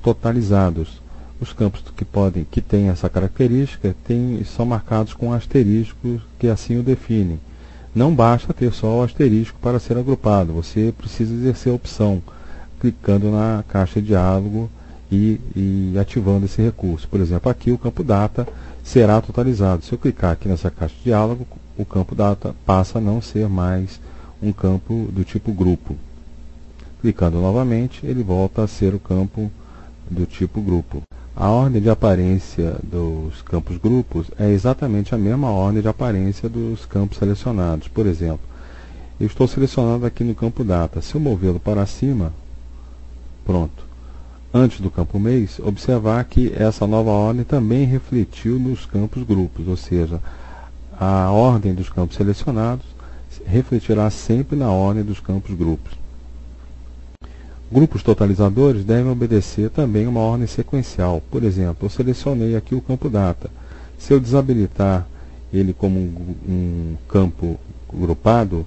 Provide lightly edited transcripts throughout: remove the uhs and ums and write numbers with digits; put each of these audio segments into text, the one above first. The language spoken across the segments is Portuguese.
totalizados. Os campos que têm essa característica são marcados com asteriscos que assim o definem. Não basta ter só o asterisco para ser agrupado, você precisa exercer a opção, clicando na caixa de diálogo e ativando esse recurso. Por exemplo, aqui o campo data será totalizado. Se eu clicar aqui nessa caixa de diálogo, o campo data passa a não ser mais um campo do tipo grupo. Clicando novamente, ele volta a ser o campo do tipo grupo. A ordem de aparência dos campos grupos é exatamente a mesma ordem de aparência dos campos selecionados. Por exemplo, eu estou selecionado aqui no campo data. Se eu movê-lo para cima, pronto. Antes do campo mês, observar que essa nova ordem também refletiu nos campos grupos, ou seja, a ordem dos campos selecionados refletirá sempre na ordem dos campos grupos. Grupos totalizadores devem obedecer também uma ordem sequencial. Por exemplo, eu selecionei aqui o campo data. Se eu desabilitar ele como um campo grupado,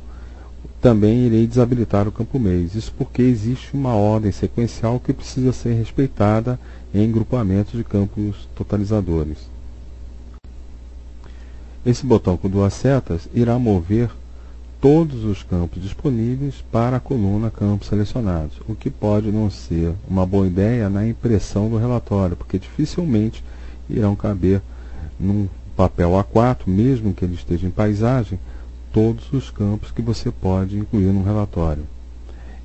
também irei desabilitar o campo mês. Isso porque existe uma ordem sequencial que precisa ser respeitada em grupamentos de campos totalizadores. Esse botão com duas setas irá mover todos os campos disponíveis para a coluna campos selecionados, o que pode não ser uma boa ideia na impressão do relatório, porque dificilmente irão caber num papel A4, mesmo que ele esteja em paisagem, todos os campos que você pode incluir no relatório.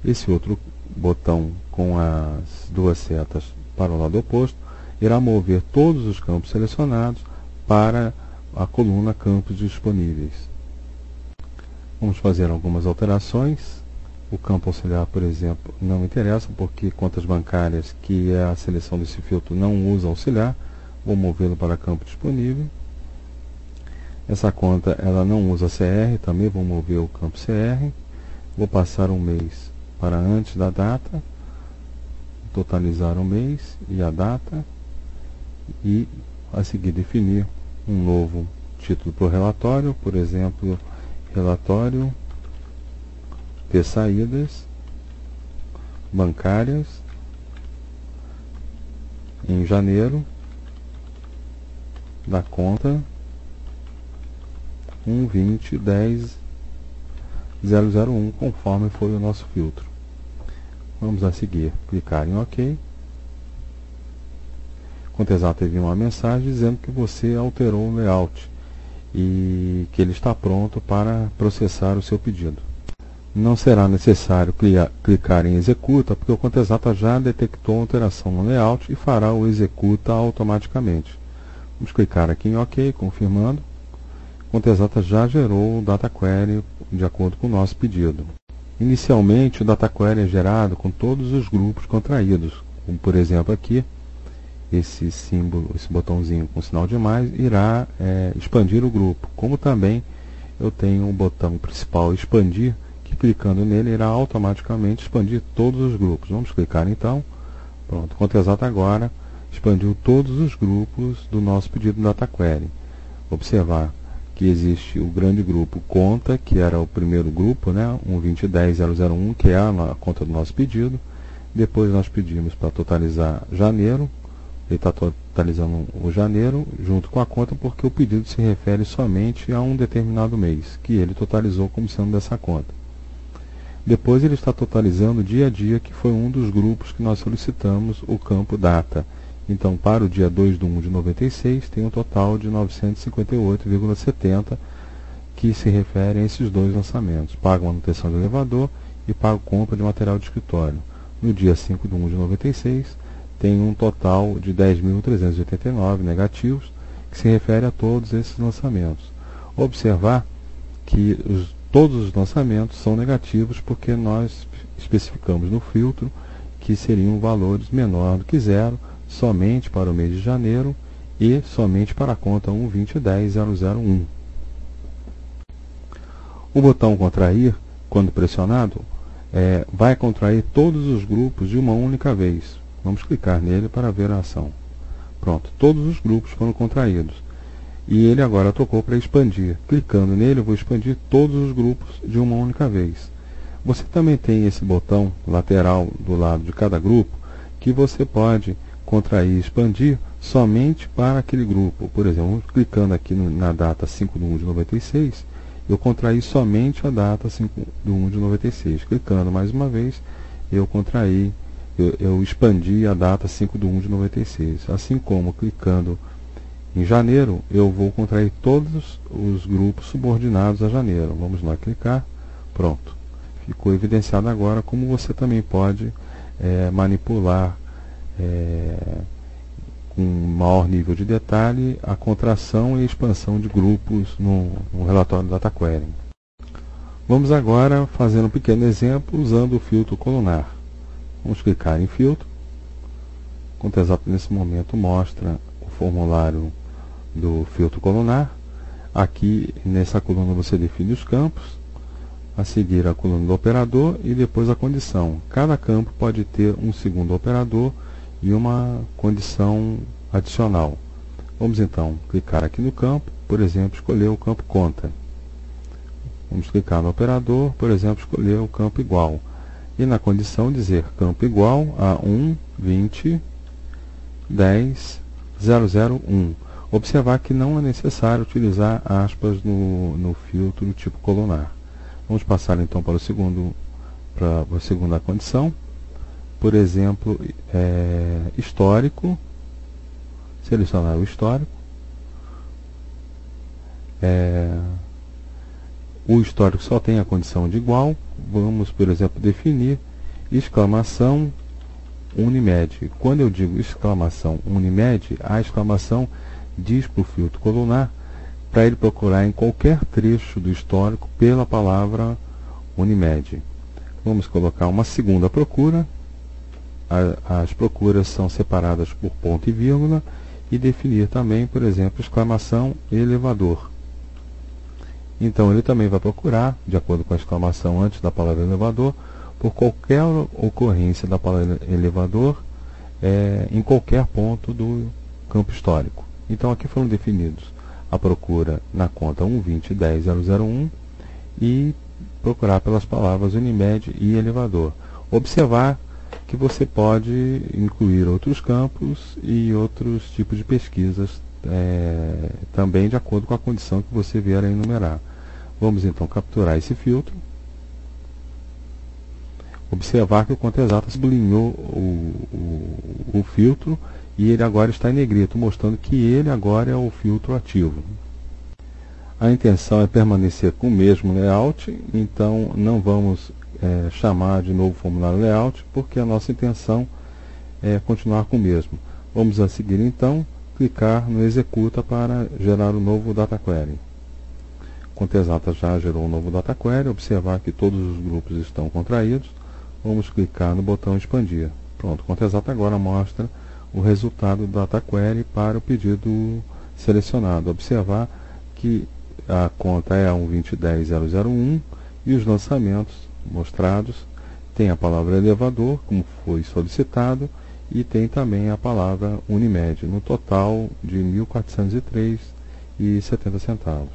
Esse outro botão com as duas setas para o lado oposto irá mover todos os campos selecionados para a coluna campos disponíveis. Vamos fazer algumas alterações. O campo auxiliar, por exemplo, não interessa, porque contas bancárias, que é a seleção desse filtro, não usa auxiliar. Vou movê-lo para campo disponível. Essa conta ela não usa CR, também vou mover o campo CR. Vou passar um mês para antes da data, totalizar o mês e a data, e a seguir definir um novo título para o relatório, por exemplo, relatório de saídas bancárias em janeiro da conta 12010.001, conforme foi o nosso filtro. Vamos a seguir clicar em OK. Conta Exata envia uma mensagem dizendo que você alterou o layout e que ele está pronto para processar o seu pedido. Não será necessário clicar em Executa, porque o Conta Exata já detectou a alteração no layout e fará o Executa automaticamente. Vamos clicar aqui em OK, confirmando. O Conta Exata já gerou o Data Query de acordo com o nosso pedido. Inicialmente, o Data Query é gerado com todos os grupos contraídos, como por exemplo aqui, esse símbolo, esse botãozinho com sinal de mais, irá expandir o grupo. Como também eu tenho o botão principal expandir, que clicando nele irá automaticamente expandir todos os grupos. Vamos clicar então. Pronto, Conta Exata agora expandiu todos os grupos do nosso pedido Data Query. Observar que existe o grande grupo conta, que era o primeiro grupo, né, 12010.001, que é a conta do nosso pedido. Depois nós pedimos para totalizar janeiro. Ele está totalizando o janeiro junto com a conta, porque o pedido se refere somente a um determinado mês, que ele totalizou como sendo dessa conta. Depois ele está totalizando o dia a dia, que foi um dos grupos que nós solicitamos o campo data. Então, para o dia 2/1 de 96, tem um total de 958,70, que se refere a esses dois lançamentos. Pago manutenção de elevador e pago compra de material de escritório. No dia 5/1 de 96, tem um total de 10.389 negativos, que se refere a todos esses lançamentos. Observar que todos os lançamentos são negativos, porque nós especificamos no filtro que seriam valores menor do que zero, somente para o mês de janeiro e somente para a conta 12010.001. O botão contrair, quando pressionado, vai contrair todos os grupos de uma única vez. Vamos clicar nele para ver a ação. Pronto, todos os grupos foram contraídos. E ele agora tocou para expandir. Clicando nele, eu vou expandir todos os grupos de uma única vez. Você também tem esse botão lateral do lado de cada grupo, que você pode contrair e expandir somente para aquele grupo. Por exemplo, clicando aqui na data 5/1/96, eu contraí somente a data 5/1/96. Clicando mais uma vez, eu expandi a data 5/1/96. Assim como clicando em janeiro, eu vou contrair todos os grupos subordinados a janeiro. Vamos lá clicar. Pronto. Ficou evidenciado agora como você também pode manipular com maior nível de detalhe a contração e expansão de grupos no relatório Data Query. Vamos agora fazer um pequeno exemplo usando o filtro colunar. Vamos clicar em filtro. O Contexto nesse momento mostra o formulário do filtro colunar. Aqui nessa coluna você define os campos, a seguir a coluna do operador e depois a condição. Cada campo pode ter um segundo operador e uma condição adicional. Vamos então clicar aqui no campo, por exemplo, escolher o campo conta. Vamos clicar no operador, por exemplo, escolher o campo igual. E na condição dizer campo igual a 1, 20, 10, 001. Observar que não é necessário utilizar aspas no filtro do tipo colunar. Vamos passar então para a segunda condição. Por exemplo, histórico. Selecionar o histórico. O histórico só tem a condição de igual. Vamos, por exemplo, definir exclamação Unimed. Quando eu digo exclamação Unimed, a exclamação diz para o filtro colunar para ele procurar em qualquer trecho do histórico pela palavra Unimed. Vamos colocar uma segunda procura. As procuras são separadas por ponto e vírgula e definir também, por exemplo, exclamação elevador. Então ele também vai procurar, de acordo com a exclamação antes da palavra elevador, por qualquer ocorrência da palavra elevador em qualquer ponto do campo histórico. Então aqui foram definidos a procura na conta 1201001 e procurar pelas palavras Unimed e elevador. Observar que você pode incluir outros campos e outros tipos de pesquisas também de acordo com a condição que você vier a enumerar. Vamos então capturar esse filtro. Observar que o Contexto sublinhou o filtro e ele agora está em negrito, mostrando que ele agora é o filtro ativo. A intenção é permanecer com o mesmo layout, então não vamos chamar de novo formulário layout, porque a nossa intenção é continuar com o mesmo. Vamos a seguir então clicar no executa para gerar o novo Data Query. O Contexto já gerou um novo Data Query. Observar que todos os grupos estão contraídos. Vamos clicar no botão expandir. Pronto, o Contexto agora mostra o resultado do Data Query para o pedido selecionado. Observar que a conta é a 1201001 e os lançamentos mostrados tem a palavra elevador, como foi solicitado, e tem também a palavra Unimed, no total de R$ 1.403,70.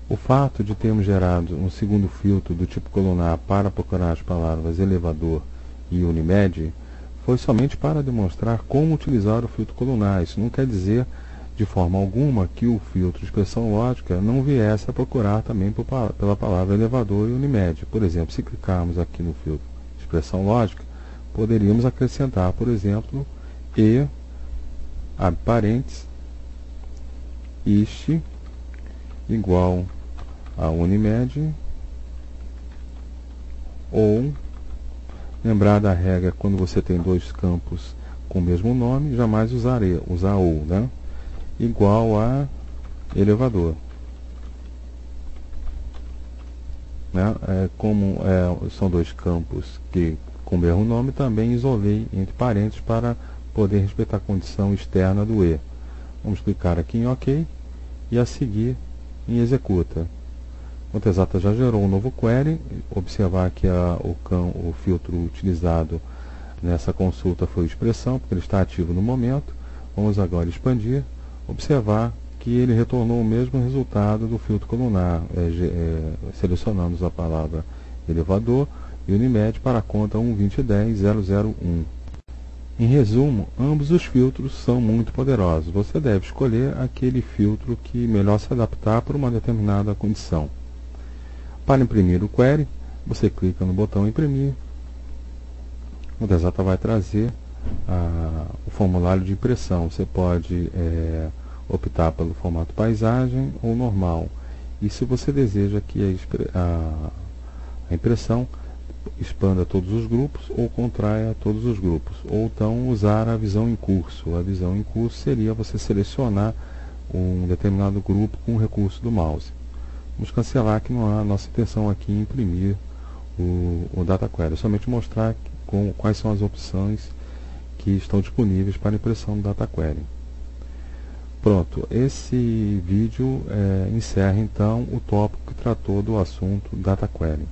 O fato de termos gerado um segundo filtro do tipo colunar para procurar as palavras elevador e Unimed foi somente para demonstrar como utilizar o filtro colunar. Isso não quer dizer de forma alguma que o filtro de expressão lógica não viesse a procurar também pela palavra elevador e Unimed. Por exemplo, se clicarmos aqui no filtro de expressão lógica, poderíamos acrescentar, por exemplo, e, abre parênteses, ist igual a Unimed, ou, lembrar da regra, quando você tem dois campos com o mesmo nome, jamais usar ou, né? Igual a elevador. Né? Como são dois campos que com o mesmo nome, também isolei entre parênteses para poder respeitar a condição externa do e. Vamos clicar aqui em OK e a seguir em executa. O Contexto já gerou um novo query. Observar que o filtro utilizado nessa consulta foi expressão, porque ele está ativo no momento. Vamos agora expandir. Observar que ele retornou o mesmo resultado do filtro colunar, selecionamos a palavra elevador e Unimed para a conta 1201001. Em resumo, ambos os filtros são muito poderosos. Você deve escolher aquele filtro que melhor se adaptar para uma determinada condição. Para imprimir o query, você clica no botão imprimir. O Desata vai trazer o formulário de impressão. Você pode optar pelo formato paisagem ou normal. E se você deseja que a impressão expanda todos os grupos ou contraia todos os grupos, ou então usar a visão em curso. A visão em curso seria você selecionar um determinado grupo com o recurso do mouse. Vamos cancelar que não há nossa intenção aqui em imprimir o Data Query, somente mostrar quais são as opções que estão disponíveis para impressão do Data Query. Pronto, esse vídeo encerra então o tópico que tratou do assunto Data Query.